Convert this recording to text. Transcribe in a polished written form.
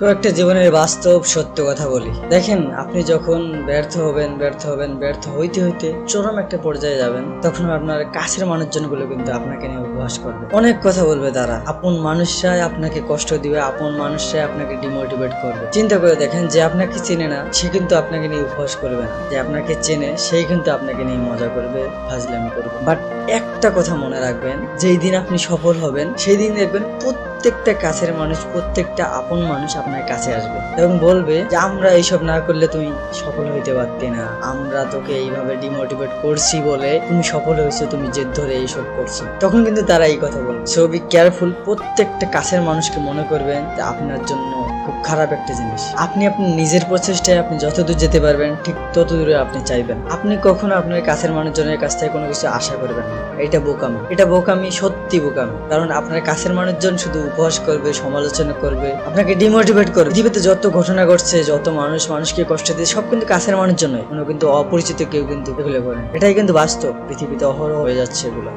কয়েকটা জীবনের বাস্তব সত্য কথা বলি। দেখেন, আপনি যখন ব্যর্থ হইতে হইতে চরম একটা পর্যায়ে যাবেন, তখন আপনার কাছের মানুষজনগুলো কিন্তু আপনাকে নিয়ে উপহাস করবে, অনেক কথা বলবে। তারা আপন মানুষরাই আপনাকে কষ্ট দিবে, আপন মানুষরাই আপনাকে ডিমোটিভেট করবে। চিন্তা করে দেখেন, যে আপনাকে চেনে না সে কিন্তু আপনাকে নিয়ে উপহাস করবে না, যে আপনাকে চেনে সেই কিন্তু আপনাকে নিয়ে মজা করবে, ফাজলামি করবে। বাট একটা কথা মনে রাখবেন, যেই দিন আপনি সফল হবেন সেই দিন দেখবেন প্রত্যেকটা কাছের মানুষ, প্রত্যেকটা আপন মানুষ আপনার কাছে আসবে এবং বলবে যে আমরা এইসব না করলে তুমি সফল হইতে পারতি না, আমরা তোকে এইভাবে ডিমোটিভেট করছি বলে তুমি সফল হয়েছো, তুমি জেদ ধরে এইসব করছো। তখন কিন্তু তারা এই কথা বলবে। So be careful. প্রত্যেকটা কাছের মানুষকে মনে করবেন যে আপনার জন্য খুব খারাপ একটা জিনিস। আপনি আপনার নিজের প্রচেষ্টায় আপনি যতদূর যেতে পারবেন ঠিক তত দূরে আপনি চাইবেন। আপনি কখনো আপনার কাছের মানুষজনের কাছ থেকে কোনো কিছু আশা করবেন না। এটা বোকামি, সত্যি বোকামি। কারণ আপনার কাছের মানুষজন শুধু উপহাস করবে, সমালোচনা করবে, আপনাকে ডিমোটিভেট করবে। পৃথিবীতে যত ঘটনা ঘটছে, যত মানুষকে কষ্ট দিচ্ছে, সব কিন্তু কাছের মানুষজন নয়, কোনো কিন্তু অপরিচিত কেউ কিন্তু এগুলো করে। এটাই কিন্তু বাস্তব, পৃথিবীতে অহরহ হয়ে যাচ্ছে এগুলো।